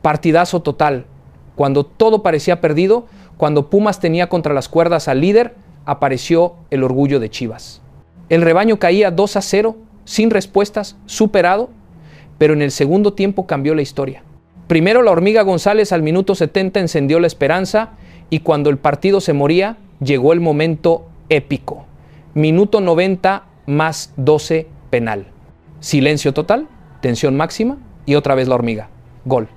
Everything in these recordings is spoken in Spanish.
Partidazo total. Cuando todo parecía perdido, cuando Pumas tenía contra las cuerdas al líder, apareció el orgullo de Chivas. El rebaño caía 2-0, sin respuestas, superado, pero en el segundo tiempo cambió la historia. Primero la Hormiga González al minuto 70 encendió la esperanza y cuando el partido se moría, llegó el momento épico. Minuto 90 más 12 penal. Silencio total, tensión máxima y otra vez la Hormiga. Gol.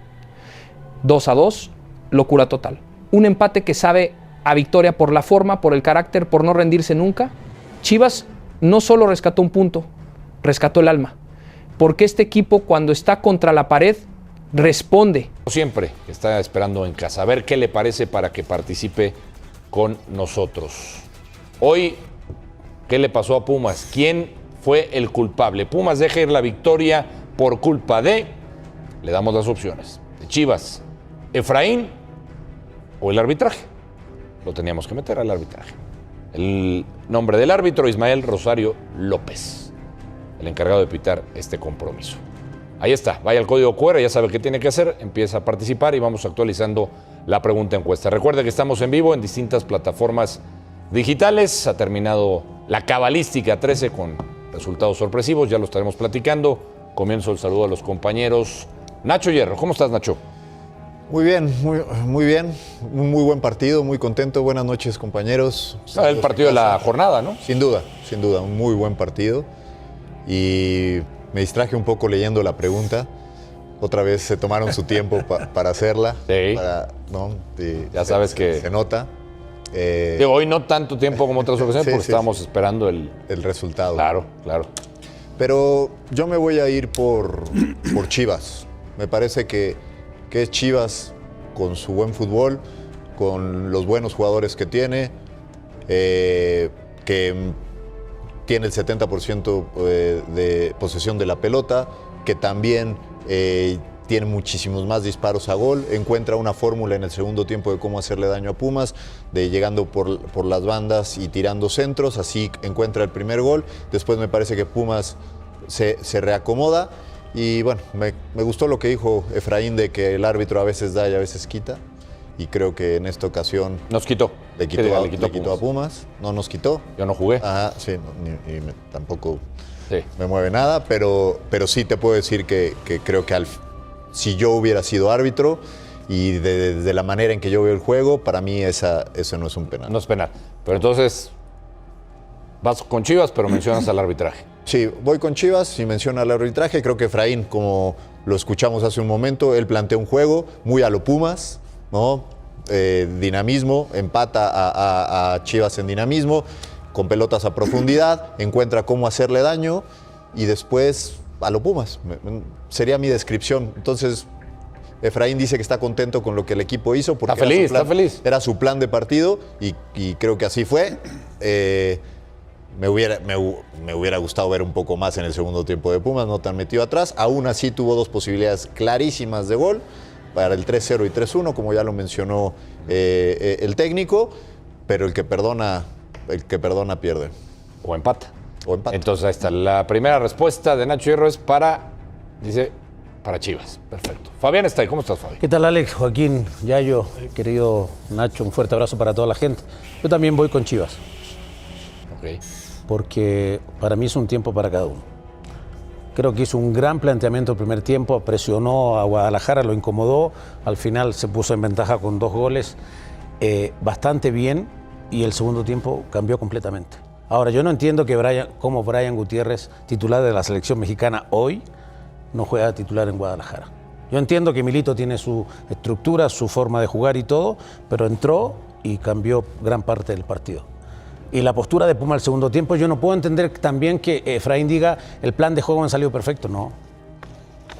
2-2, locura total. Un empate que sabe a victoria por la forma, por el carácter, por no rendirse nunca. Chivas no solo rescató un punto, rescató el alma. Porque este equipo cuando está contra la pared, responde. Siempre está esperando en casa. A ver qué le parece para que participe con nosotros. Hoy, ¿qué le pasó a Pumas? ¿Quién fue el culpable? Pumas deja ir la victoria por culpa de... Le damos las opciones. De Chivas, Efraín o el arbitraje. Lo teníamos que meter al arbitraje. El nombre del árbitro, Ismael Rosario López, el encargado de pitar este compromiso. Ahí está, vaya al código QR, ya sabe qué tiene que hacer, empieza a participar y vamos actualizando la pregunta encuesta. Recuerde que estamos en vivo en distintas plataformas digitales. Ha terminado la cabalística 13 con resultados sorpresivos, ya lo estaremos platicando. Comienzo el saludo a los compañeros. Nacho Hierro, ¿cómo estás, Nacho? Muy bien, muy bien. Un muy buen partido, muy contento. Buenas noches, compañeros. El partido de la jornada, ¿no? Sin duda, un muy buen partido. Y me distraje un poco leyendo la pregunta. Otra vez se tomaron su tiempo para hacerla. Sí. ¿No? Ya sabes que... Se nota. Hoy no tanto tiempo como otras ocasiones porque estábamos esperando el resultado. Claro. Pero yo me voy a ir por Chivas. Me parece que es Chivas con su buen fútbol, con los buenos jugadores que tiene, que tiene el 70% de posesión de la pelota, que también tiene muchísimos más disparos a gol, encuentra una fórmula en el segundo tiempo de cómo hacerle daño a Pumas, de llegando por las bandas y tirando centros, así encuentra el primer gol. Después me parece que Pumas se reacomoda. Y bueno, me gustó lo que dijo Efraín de que el árbitro a veces da y a veces quita. Y creo que en esta ocasión... Nos quitó. Le quitó a Pumas. No nos quitó. Yo no jugué. Ajá, sí, tampoco me mueve nada. Pero sí te puedo decir que creo que si yo hubiera sido árbitro y de la manera en que yo veo el juego, para mí ese no es un penal. No es penal. Pero entonces vas con Chivas, pero mencionas al arbitraje. Sí, voy con Chivas y menciona el arbitraje. Creo que Efraín, como lo escuchamos hace un momento, él plantea un juego muy a lo Pumas, ¿no? Dinamismo, empata a Chivas en dinamismo, con pelotas a profundidad, encuentra cómo hacerle daño y después a lo Pumas. Sería mi descripción. Entonces, Efraín dice que está contento con lo que el equipo hizo. Porque está feliz. Era su plan de partido y creo que así fue. Me hubiera gustado ver un poco más en el segundo tiempo de Pumas, no tan metido atrás. Aún así tuvo dos posibilidades clarísimas de gol para el 3-0 y 3-1, como ya lo mencionó el técnico, pero el que perdona pierde. O empata. Entonces ahí está. La primera respuesta de Nacho Hierro es para Chivas. Perfecto. Fabián está ahí. ¿Cómo estás, Fabi? ¿Qué tal, Alex? Joaquín, Yayo, querido Nacho, un fuerte abrazo para toda la gente. Yo también voy con Chivas. Ok. Porque para mí es un tiempo para cada uno. Creo que hizo un gran planteamiento el primer tiempo, presionó a Guadalajara, lo incomodó, al final se puso en ventaja con 2 goles, bastante bien, y el segundo tiempo cambió completamente. Ahora, yo no entiendo cómo Brian Gutiérrez, titular de la selección mexicana hoy, no juega titular en Guadalajara. Yo entiendo que Milito tiene su estructura, su forma de jugar y todo, pero entró y cambió gran parte del partido. Y la postura de Puma al segundo tiempo, yo no puedo entender también que Efraín diga el plan de juego me ha salido perfecto. No,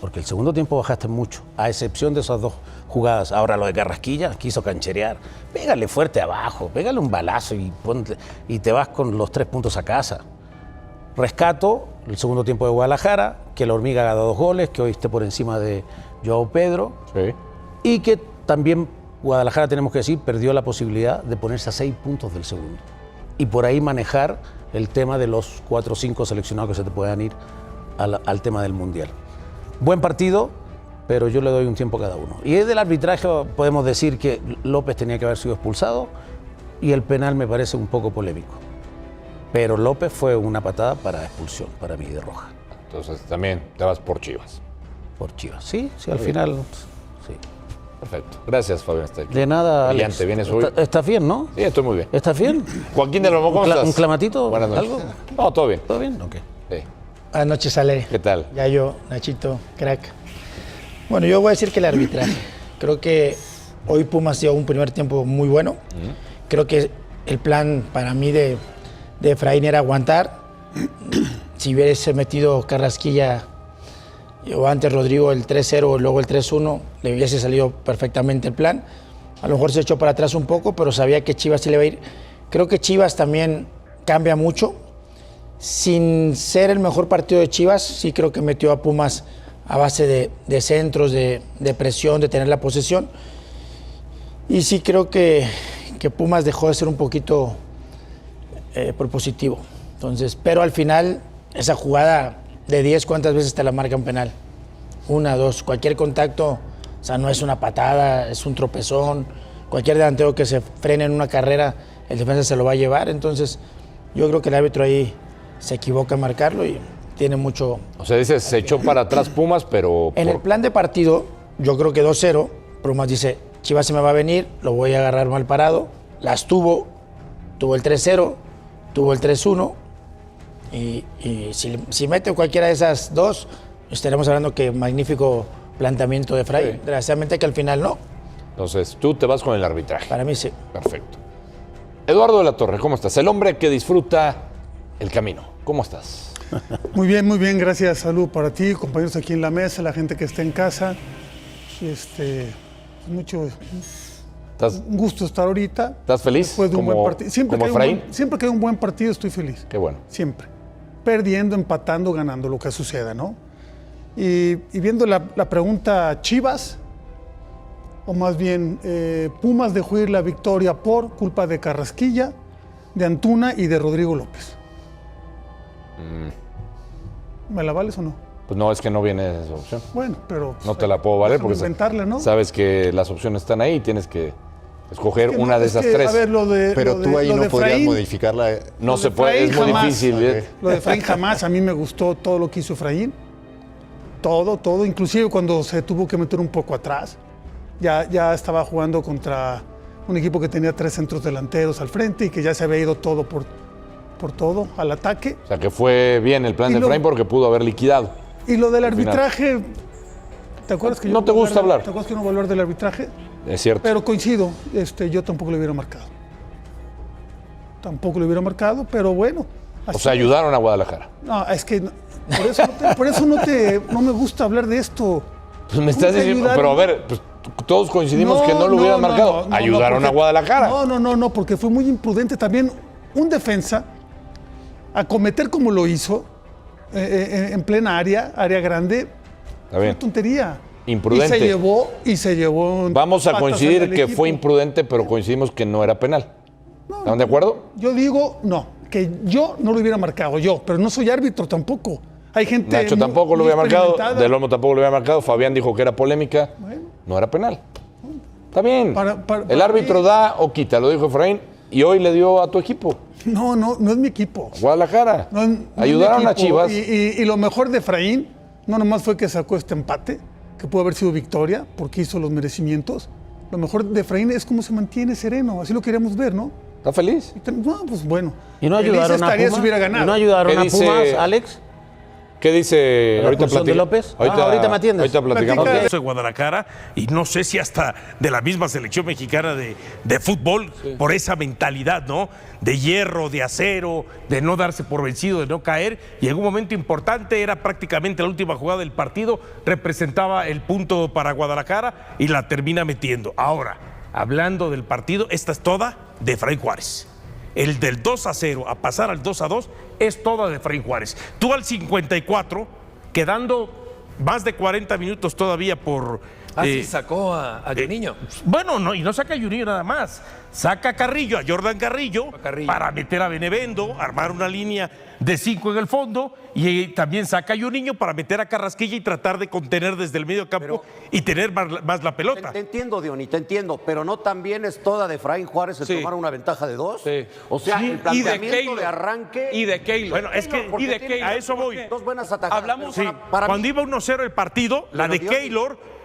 porque el segundo tiempo bajaste mucho, a excepción de esas 2 jugadas. Ahora lo de Carrasquilla, quiso cancherear. Pégale fuerte abajo, pégale un balazo y te vas con los 3 puntos a casa. Rescato el segundo tiempo de Guadalajara, que la Hormiga haga 2 goles, que hoy esté por encima de Joao Pedro. Sí. Y que también Guadalajara, tenemos que decir, perdió la posibilidad de ponerse a 6 puntos del segundo. Y por ahí manejar el tema de los 4 o 5 seleccionados que se te puedan ir al tema del Mundial. Buen partido, pero yo le doy un tiempo a cada uno. Y es del arbitraje, podemos decir que López tenía que haber sido expulsado y el penal me parece un poco polémico. Pero López fue una patada para expulsión, para mí, de roja. Entonces también te vas por Chivas. Por Chivas. Sí, al final, sí. Perfecto. Gracias, Fabián Stay. De nada, Brillante, Alex. vienes hoy. ¿Estás bien, no? Sí, estoy muy bien. ¿Estás bien? Joaquín de Lomo, ¿cómo estás? ¿Un clamatito? Buenas noches. ¿Algo? No, todo bien. ¿Todo bien? Ok. Sí. Buenas noches, Ale. ¿Qué tal? Yayo, Nachito, crack. Bueno, yo voy a decir que el arbitraje. Creo que hoy Pumas dio un primer tiempo muy bueno. Creo que el plan para mí de Efraín era aguantar. Si hubiese metido Carrasquilla o antes Rodrigo el 3-0 o luego el 3-1, le hubiese salido perfectamente el plan. A lo mejor se echó para atrás un poco, pero sabía que Chivas sí le iba a ir. Creo que Chivas también cambia mucho. Sin ser el mejor partido de Chivas, sí creo que metió a Pumas a base de centros, de presión, de tener la posesión. Y sí creo que Pumas dejó de ser un poquito propositivo. Entonces, pero al final, esa jugada de 10, ¿cuántas veces te la marcan penal? 1, 2, cualquier contacto, o sea, no es una patada, es un tropezón. Cualquier delantero que se frene en una carrera, el defensa se lo va a llevar. Entonces, yo creo que el árbitro ahí se equivoca en marcarlo y tiene mucho... O sea, dices, se echó para atrás Pumas, pero... En el plan de partido, yo creo que 2-0, Pumas dice, Chivas se me va a venir, lo voy a agarrar mal parado. Las tuvo el 3-0, tuvo el 3-1, y si mete cualquiera de esas dos, estaremos hablando que magnífico planteamiento de Efraín. Sí. Desgraciadamente que al final no. Entonces, tú te vas con el arbitraje. Para mí sí. Perfecto. Eduardo de la Torre, ¿cómo estás? El hombre que disfruta el camino. ¿Cómo estás? Muy bien, gracias. Salud para ti, compañeros aquí en la mesa, la gente que está en casa. Mucho un gusto estar ahorita. ¿Estás feliz? Después de un buen partido. Siempre que hay un buen partido estoy feliz. Qué bueno. Siempre. Perdiendo, empatando, ganando, lo que suceda, ¿no? Y viendo la pregunta, Chivas, o más bien Pumas dejó ir la victoria por culpa de Carrasquilla, de Antuna y de Rodrigo López. ¿Me la vales o no? Pues no, es que no viene esa opción. Bueno, pero... No te la puedo valer porque inventarla, ¿no? Sabes que las opciones están ahí y tienes que escoger una no, de esas que, tres. A ver, pero tú ahí no podrías modificarla. No se puede, es muy difícil. Okay. Lo de Efraín jamás, a mí me gustó todo lo que hizo Efraín. Todo, inclusive cuando se tuvo que meter un poco atrás. Ya estaba jugando contra un equipo que tenía 3 centros delanteros al frente y que ya se había ido todo por todo, al ataque. O sea, que fue bien el plan de Efraín porque pudo haber liquidado. Y lo del arbitraje, ¿te acuerdas que no te gusta hablar? ¿Te acuerdas que no voy a hablar del arbitraje? Es cierto. Pero coincido, yo tampoco le hubiera marcado. Pero bueno. O sea, ayudaron a Guadalajara. No, es que por eso no me gusta hablar de esto. Pues me estás diciendo, pero a ver, pues todos coincidimos que no lo hubieran marcado. Ayudaron a Guadalajara. No, porque fue muy imprudente también un defensa a cometer como lo hizo en plena área grande. Está bien. Una tontería. Imprudente. Y se llevó. Vamos a coincidir que fue imprudente, pero coincidimos que no era penal. ¿Están de acuerdo? Yo digo, que yo no lo hubiera marcado pero no soy árbitro tampoco. Hay gente. Nacho tampoco lo hubiera marcado, Del Olmo tampoco lo hubiera marcado, Fabián dijo que era polémica. Bueno. No era penal. Está bien. El árbitro da o quita, lo dijo Efraín, y hoy le dio a tu equipo. No es mi equipo. Guadalajara. Ayudaron a Chivas. Y lo mejor de Efraín, no nomás fue que sacó este empate, que pudo haber sido victoria, porque hizo los merecimientos. Lo mejor de Efraín es cómo se mantiene sereno, así lo queríamos ver, ¿no? ¿Está feliz? No, pues bueno. ¿Y no ayudaron a Pumas? Si hubiera ganado. ¿Y no ayudaron a Pumas, Alex? ¿Qué dice? ¿La expulsión de López? Ahorita me atiendes. Ahorita platicamos. Okay. De Guadalajara y no sé si hasta de la misma selección mexicana de fútbol, sí, por esa mentalidad, ¿no? De hierro, de acero, de no darse por vencido, de no caer. Y en un momento importante, era prácticamente la última jugada del partido, representaba el punto para Guadalajara y la termina metiendo. Ahora, hablando del partido, esta es toda de Efraín Juárez. El del 2-0 a pasar al 2-2 es toda de Efraín Juárez. Tú al 54, quedando más de 40 minutos todavía por Así sacó a Juninho. Bueno, no, y no saca a Juninho nada más. Saca a Carrillo, a Jordan Carrillo, para meter a Benevendo, armar una línea de 5 en el fondo, y también saca a Juninho para meter a Carrasquilla y tratar de contener desde el medio campo y tener más la pelota. Te entiendo, Diony, te entiendo, pero no también es toda de Efraín Juárez el tomar una ventaja de 2. O sea, el planteamiento de arranque. Y de Keylor. Bueno, es que a eso voy. Dos buenas atajadas. Hablamos cuando iba 1-0 el partido, la de Keylor.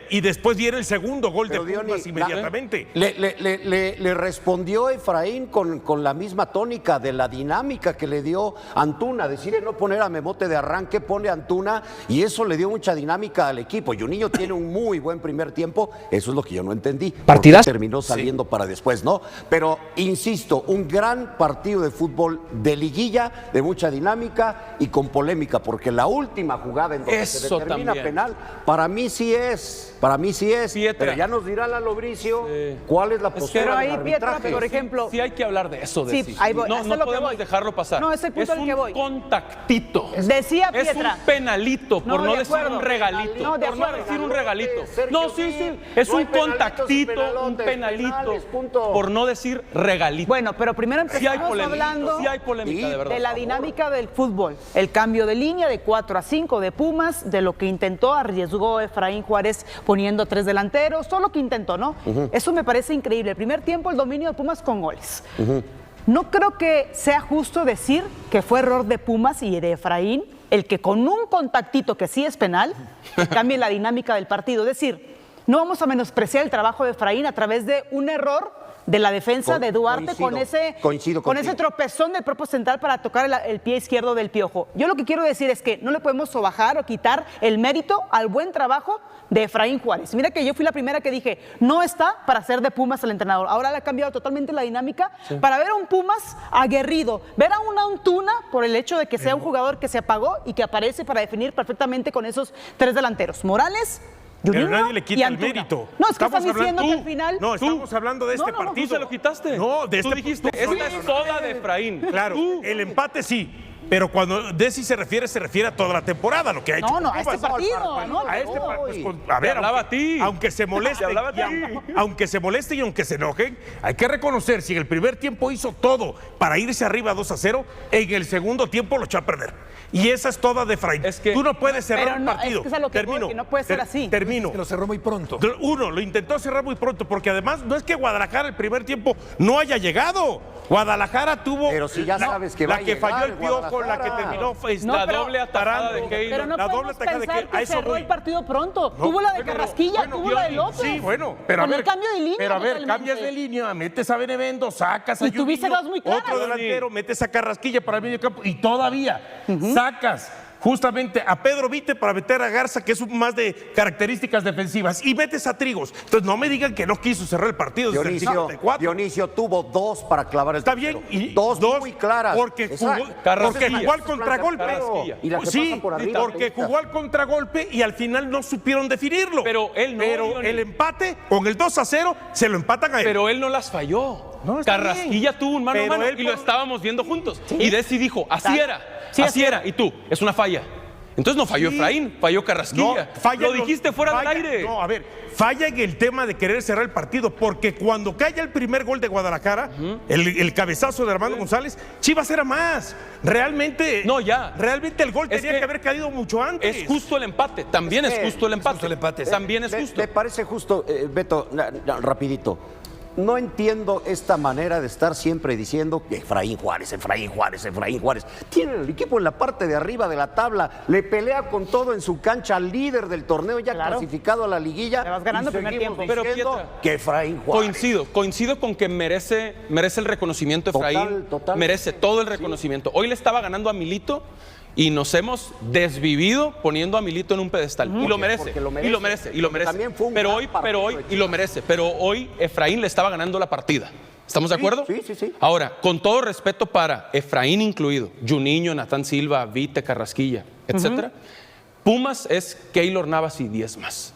Y después viene el segundo gol de Pumas inmediatamente. Le respondió Efraín con la misma tónica de la dinámica que le dio Antuna. Decide no poner a Memote de arranque, pone a Antuna, y eso le dio mucha dinámica al equipo. Juninho tiene un muy buen primer tiempo, eso es lo que yo no entendí. ¿Partidazo? Terminó saliendo para después, ¿no? Pero, insisto, un gran partido de fútbol de liguilla, de mucha dinámica y con polémica, porque la última jugada en donde se determina penal, para mí sí es. Pietra. Pero ya nos dirá Lalo Bricio cuál es la postura del arbitraje. Pietra, por ejemplo. Sí hay que hablar de eso, Sí, ahí voy. No podemos dejarlo pasar. No, es el punto al que voy. Es un contactito. Decía Pietra. Es un penalito, por no decir un regalito. No, de por no acuerdo. decir un regalito. Sergio, No, sí. Es un contactito, un penalito, por no decir regalito. Bueno, pero primero Sí hay empezamos hablando polémica, de verdad. de la dinámica del fútbol. El cambio de línea de 4 a 5 de Pumas, de lo que intentó, arriesgó Efraín Juárez poniendo 3 delanteros, todo lo que intentó, ¿no? Eso me parece increíble. El primer tiempo, el dominio de Pumas con goles. No creo que sea justo decir que fue error de Pumas y de Efraín el que con un contactito que sí es penal, cambie la dinámica del partido. Es decir, no vamos a menospreciar el trabajo de Efraín a través de un error de la defensa de Duarte con ese tropezón del propio central para tocar el pie izquierdo del Piojo. Yo lo que quiero decir es que no le podemos sobajar o quitar el mérito al buen trabajo de Efraín Juárez. Mira que yo fui la primera que dije, no está para ser de Pumas el entrenador. Ahora le ha cambiado totalmente la dinámica para ver a un Pumas aguerrido, ver a un Antuna por el hecho de que sea un jugador que se apagó y que aparece para definir perfectamente con esos 3 delanteros. Morales, Pero Juninho nadie le quita el mérito. No, es que están diciendo que al final... No, estamos hablando de este partido. ¿Tú se lo quitaste? No, de este... Tú dijiste, es toda de Efraín. Claro, el empate sí. Pero cuando Desi se refiere a toda la temporada, lo que ha hecho. No, a este partido. A ver, hablaba a ti. Aunque se moleste, aunque se moleste y aunque se enojen, hay que reconocer, si en el primer tiempo hizo todo para irse arriba 2-0, en el segundo tiempo lo echó a perder. Y esa es toda de Efraín. Tú no puedes cerrar un partido. Es que es a lo que voy, que no puede ser así. Termino. Es que lo cerró muy pronto. Uno, lo intentó cerrar muy pronto, porque además no es que Guadalajara el primer tiempo no haya llegado. Guadalajara tuvo... Pero si ya sabes que va a la que llegar, falló el Piojo, la que terminó la doble atajada de Keylor. Pero no la podemos doble atajada de pensar Keylor. que cerró el partido pronto. Tuvo la de Carrasquilla, tuvo la de López. Sí, bueno, pero con a ver, el cambio de línea. Pero a ver, totalmente. cambias de línea, metes a Benevendo, sacas a Y tuviste Juninho, dos muy claras. otro delantero, metes a Carrasquilla para el medio campo y todavía sacas justamente a Pedro Vite para meter a Garza, que es más de características defensivas, y metes a Trigos. Entonces no me digan que no quiso cerrar el partido desde el 54. Dionisio tuvo 2 para clavar el Está tercero. bien, y dos muy claras. Porque jugó al contragolpe. Sí, porque jugó al contragolpe y al final no supieron definirlo. Pero él no. Pero el empate con el 2-0 se lo empatan a él. Pero él no las falló. No, está Carrasquilla tuvo un mano a mano y lo estábamos viendo juntos. Y Desi dijo, así era. Así era. Y tú, es una falla. Entonces no falló Efraín, falló Carrasquilla. Lo dijiste fuera del aire. No, a ver, falla en el tema de querer cerrar el partido, porque cuando cae el primer gol de Guadalajara, el cabezazo de Armando González, Chivas era más. Realmente. No, ya. Realmente el gol tenía que haber caído mucho antes. Es justo el empate. También es justo el empate. También es justo. ¿Me parece justo, Beto, rapidito? No entiendo esta manera de estar siempre diciendo que Efraín Juárez. Tiene el equipo en la parte de arriba de la tabla, le pelea con todo en su cancha al líder del torneo ya clasificado a la liguilla. Le vas ganando el primer tiempo. Pero Pietra, que Efraín Juárez. Coincido con que merece el reconocimiento Efraín. Total. Merece todo el reconocimiento. Hoy le estaba ganando a Milito y nos hemos desvivido poniendo a Milito en un pedestal. Y lo merece. También fue un pero gran hoy, y lo merece. Pero hoy Efraín le estaba ganando la partida. ¿Estamos de acuerdo? Sí. Ahora, con todo respeto para Efraín incluido, Juninho, Natán Silva, Vite, Carrasquilla, etcétera, Pumas es Keylor Navas y 10 más.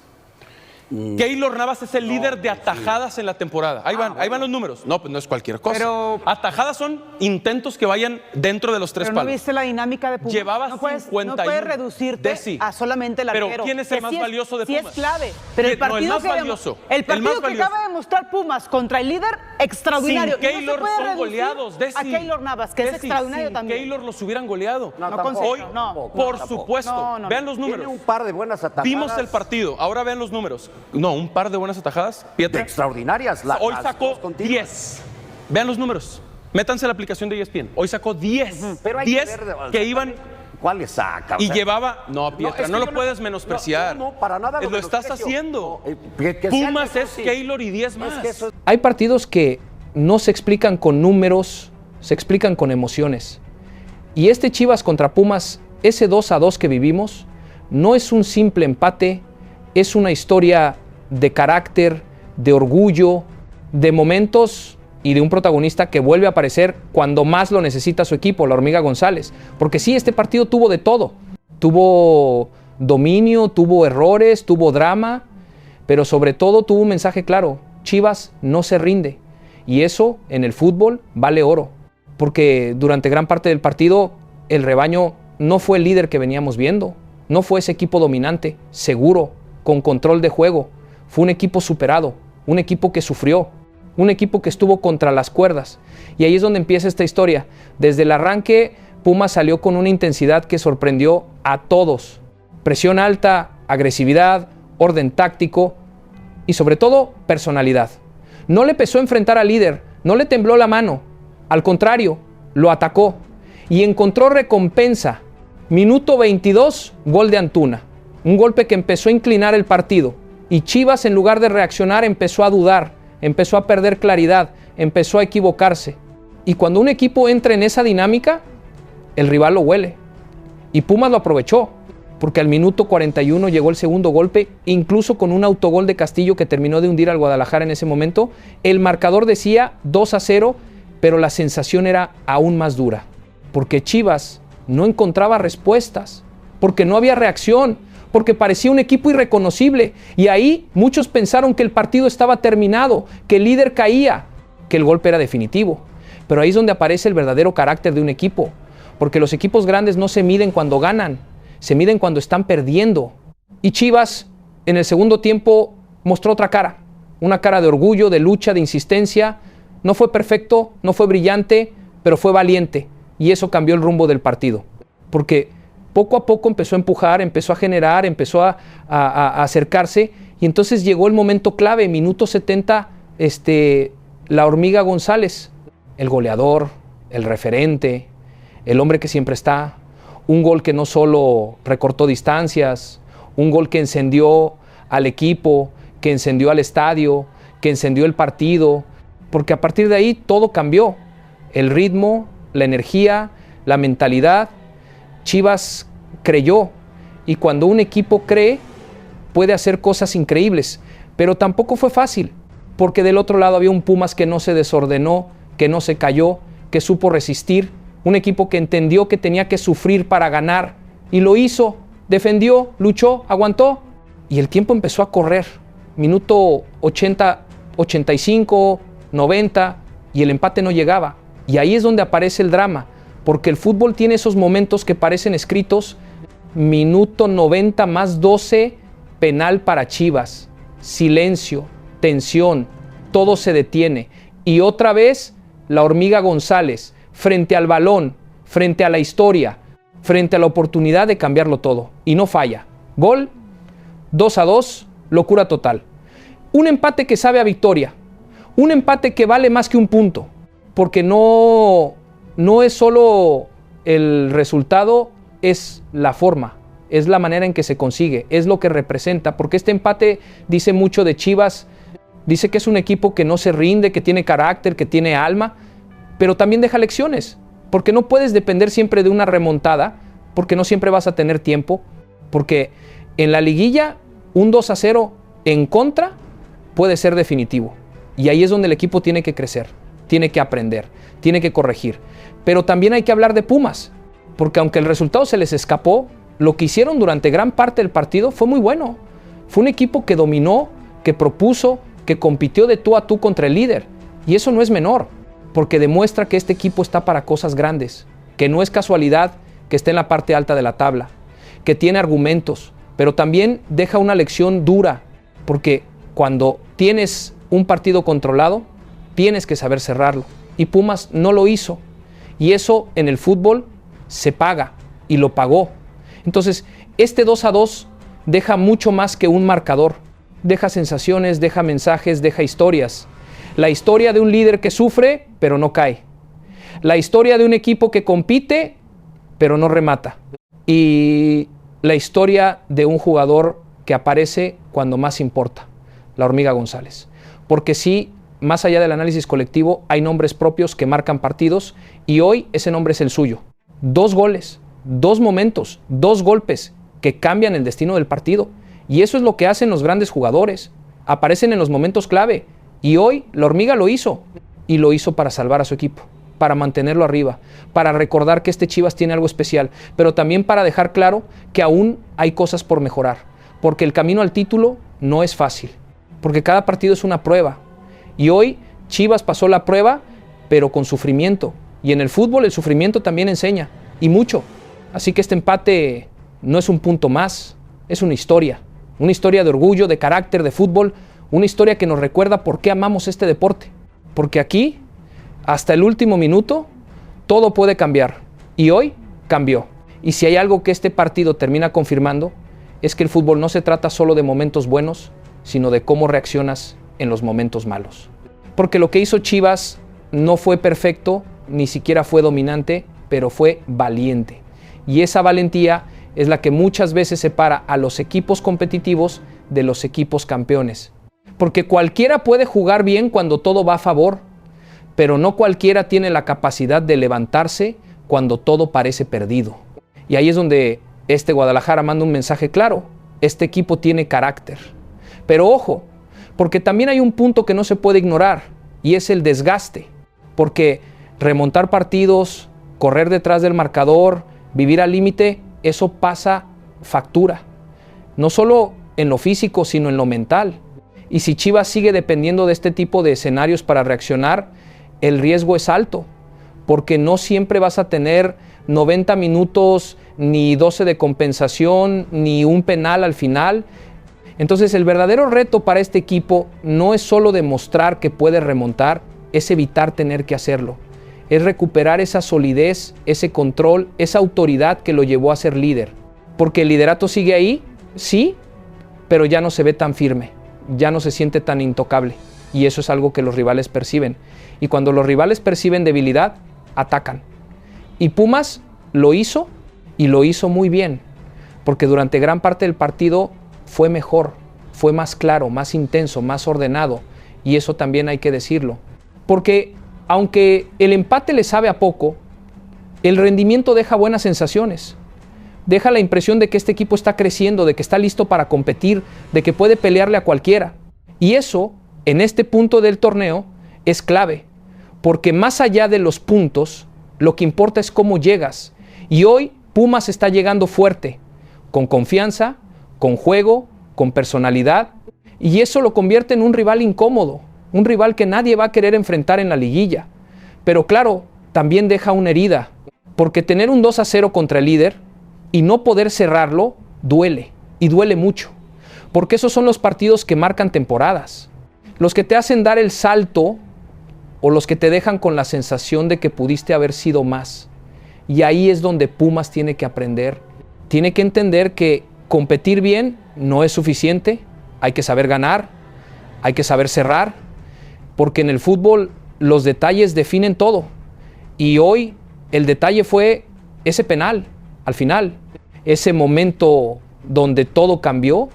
Keylor Navas es el líder de atajadas en la temporada. Ahí van los números. No, pues no es cualquier cosa. Pero atajadas son intentos que vayan dentro de los 3 pero palos. ¿No viste la dinámica de Pumas? Llevaba no puedes 51. No puedes reducirte a solamente el arquero. Pero ¿quién es el más valioso de Sí Pumas? es clave. Pero el partido, no, el más valioso. El partido que acaba de mostrar Pumas contra el líder, extraordinario. Sin Keylor no se puede son goleados, Desi. a Keylor Navas, que es extraordinario también. Keylor los hubieran goleado. Hoy, por supuesto. Vean los números. Tiene un par de buenas atajadas. Vimos el partido. Ahora vean los números. No, un par de buenas atajadas. Pietra. Extraordinarias. Hoy sacó 10. Vean los números. Métanse a la aplicación de ESPN. Hoy sacó 10. Pero hay 10 que iban. ¿Cuáles saca? Y llevaba. No, Pietra, no lo puedes menospreciar. No, para nada. Lo estás haciendo. Que Pumas es Keylor y 10 más. Hay partidos que no se explican con números, se explican con emociones. Y este Chivas contra Pumas, ese 2-2 que vivimos, no es un simple empate, es una historia de carácter, de orgullo, de momentos y de un protagonista que vuelve a aparecer cuando más lo necesita su equipo, la Hormiga González. Porque sí, este partido tuvo de todo. Tuvo dominio, tuvo errores, tuvo drama, pero sobre todo tuvo un mensaje claro. Chivas no se rinde. Y eso en el fútbol vale oro. Porque durante gran parte del partido el rebaño no fue el líder que veníamos viendo. No fue ese equipo dominante, seguro, con control de juego. Fue un equipo superado, un equipo que sufrió, un equipo que estuvo contra las cuerdas. Y ahí es donde empieza esta historia. Desde el arranque, Pumas salió con una intensidad que sorprendió a todos. Presión alta, agresividad, orden táctico y sobre todo personalidad. No le pesó enfrentar al líder, no le tembló la mano. Al contrario, lo atacó y encontró recompensa. Minuto 22, gol de Antuna. Un golpe que empezó a inclinar el partido. Y Chivas, en lugar de reaccionar, empezó a dudar, empezó a perder claridad, empezó a equivocarse. Y cuando un equipo entra en esa dinámica, el rival lo huele. Y Pumas lo aprovechó, porque al minuto 41 llegó el segundo golpe, incluso con un autogol de Castillo que terminó de hundir al Guadalajara en ese momento. El marcador decía 2-0, pero la sensación era aún más dura, porque Chivas no encontraba respuestas, porque no había reacción, porque parecía un equipo irreconocible. Y ahí muchos pensaron que el partido estaba terminado, que el líder caía, que el golpe era definitivo. Pero ahí es donde aparece el verdadero carácter de un equipo, porque los equipos grandes no se miden cuando ganan, se miden cuando están perdiendo. Y Chivas en el segundo tiempo mostró otra cara, una cara de orgullo, de lucha, de insistencia. No fue perfecto, no fue brillante, pero fue valiente. Y eso cambió el rumbo del partido. Porque poco a poco empezó a empujar, empezó a generar, empezó a acercarse. Y entonces llegó el momento clave, minuto 70, la Hormiga González, el goleador, el referente, el hombre que siempre está. Un gol que no solo recortó distancias, un gol que encendió al equipo, que encendió al estadio, que encendió el partido. Porque a partir de ahí todo cambió. El ritmo, la energía, la mentalidad. Chivas creyó. Y cuando un equipo cree, puede hacer cosas increíbles. Pero tampoco fue fácil. Porque del otro lado había un Pumas que no se desordenó, que no se cayó, que supo resistir. Un equipo que entendió que tenía que sufrir para ganar. Y lo hizo. Defendió, luchó, aguantó. Y el tiempo empezó a correr. Minuto 80, 85... 90 y el empate no llegaba. Y ahí es donde aparece el drama, porque el fútbol tiene esos momentos que parecen escritos. Minuto 90 más 12, penal para Chivas. Silencio, tensión, todo se detiene. Y otra vez la Hormiga González, frente al balón, frente a la historia, frente a la oportunidad de cambiarlo todo. Y no falla. Gol, 2-2, locura total. Un empate que sabe a victoria. Un empate que vale más que un punto, porque no es solo el resultado, es la forma, es la manera en que se consigue, es lo que representa, porque este empate dice mucho de Chivas, dice que es un equipo que no se rinde, que tiene carácter, que tiene alma, pero también deja lecciones, porque no puedes depender siempre de una remontada, porque no siempre vas a tener tiempo, porque en la liguilla un 2-0 en contra puede ser definitivo. Y ahí es donde el equipo tiene que crecer, tiene que aprender, tiene que corregir. Pero también hay que hablar de Pumas, porque aunque el resultado se les escapó, lo que hicieron durante gran parte del partido fue muy bueno. Fue un equipo que dominó, que propuso, que compitió de tú a tú contra el líder. Y eso no es menor, porque demuestra que este equipo está para cosas grandes, que no es casualidad que esté en la parte alta de la tabla, que tiene argumentos, pero también deja una lección dura, porque cuando tienes un partido controlado, tienes que saber cerrarlo. Y Pumas no lo hizo. Y eso en el fútbol se paga, y lo pagó. Entonces, este 2-2 deja mucho más que un marcador. Deja sensaciones, deja mensajes, deja historias. La historia de un líder que sufre, pero no cae. La historia de un equipo que compite, pero no remata. Y la historia de un jugador que aparece cuando más importa, la Hormiga González. Porque sí, más allá del análisis colectivo, hay nombres propios que marcan partidos y hoy ese nombre es el suyo. 2 goles, 2 momentos, 2 golpes que cambian el destino del partido. Y eso es lo que hacen los grandes jugadores. Aparecen en los momentos clave. Y hoy la Hormiga lo hizo. Y lo hizo para salvar a su equipo, para mantenerlo arriba, para recordar que este Chivas tiene algo especial, pero también para dejar claro que aún hay cosas por mejorar. Porque el camino al título no es fácil. Porque cada partido es una prueba. Y hoy Chivas pasó la prueba, pero con sufrimiento. Y en el fútbol el sufrimiento también enseña. Y mucho. Así que este empate no es un punto más, es una historia. Una historia de orgullo, de carácter, de fútbol. Una historia que nos recuerda por qué amamos este deporte. Porque aquí, hasta el último minuto, todo puede cambiar. Y hoy cambió. Y si hay algo que este partido termina confirmando, es que el fútbol no se trata solo de momentos buenos, sino de cómo reaccionas en los momentos malos. Porque lo que hizo Chivas no fue perfecto, ni siquiera fue dominante, pero fue valiente. Y esa valentía es la que muchas veces separa a los equipos competitivos de los equipos campeones. Porque cualquiera puede jugar bien cuando todo va a favor, pero no cualquiera tiene la capacidad de levantarse cuando todo parece perdido. Y ahí es donde este Guadalajara manda un mensaje claro. Este equipo tiene carácter. Pero ojo, porque también hay un punto que no se puede ignorar, y es el desgaste. Porque remontar partidos, correr detrás del marcador, vivir al límite, eso pasa factura. No solo en lo físico, sino en lo mental. Y si Chivas sigue dependiendo de este tipo de escenarios para reaccionar, el riesgo es alto. Porque no siempre vas a tener 90 minutos, ni 12 de compensación, ni un penal al final. Entonces el verdadero reto para este equipo no es solo demostrar que puede remontar, es evitar tener que hacerlo. Es recuperar esa solidez, ese control, esa autoridad que lo llevó a ser líder. Porque el liderato sigue ahí, sí, pero ya no se ve tan firme, ya no se siente tan intocable. Y eso es algo que los rivales perciben. Y cuando los rivales perciben debilidad, atacan. Y Pumas lo hizo, y lo hizo muy bien. Porque durante gran parte del partido fue mejor, fue más claro, más intenso, más ordenado. Y eso también hay que decirlo. Porque aunque el empate le sabe a poco, el rendimiento deja buenas sensaciones. Deja la impresión de que este equipo está creciendo, de que está listo para competir, de que puede pelearle a cualquiera. Y eso, en este punto del torneo, es clave. Porque más allá de los puntos, lo que importa es cómo llegas. Y hoy Pumas está llegando fuerte, con confianza, con juego, con personalidad. Y eso lo convierte en un rival incómodo. Un rival que nadie va a querer enfrentar en la liguilla. Pero claro, también deja una herida. Porque tener un 2-0 contra el líder y no poder cerrarlo, duele. Y duele mucho. Porque esos son los partidos que marcan temporadas. Los que te hacen dar el salto o los que te dejan con la sensación de que pudiste haber sido más. Y ahí es donde Pumas tiene que aprender. Tiene que entender que competir bien no es suficiente. Hay que saber ganar. Hay que saber cerrar. Porque en el fútbol los detalles definen todo. Y hoy el detalle fue ese penal al final. Ese momento donde todo cambió.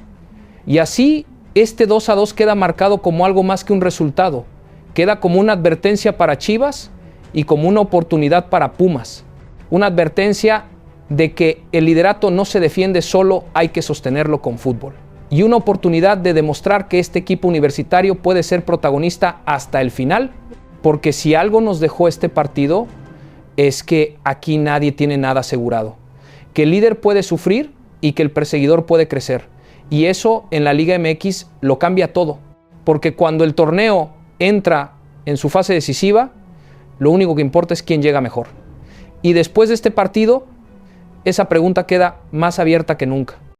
Y así este 2-2 queda marcado como algo más que un resultado. Queda como una advertencia para Chivas y como una oportunidad para Pumas. Una advertencia de que el liderato no se defiende solo, hay que sostenerlo con fútbol. Y una oportunidad de demostrar que este equipo universitario puede ser protagonista hasta el final, porque si algo nos dejó este partido es que aquí nadie tiene nada asegurado. Que el líder puede sufrir y que el perseguidor puede crecer. Y eso en la Liga MX lo cambia todo. Porque cuando el torneo entra en su fase decisiva, lo único que importa es quién llega mejor. Y después de este partido, esa pregunta queda más abierta que nunca.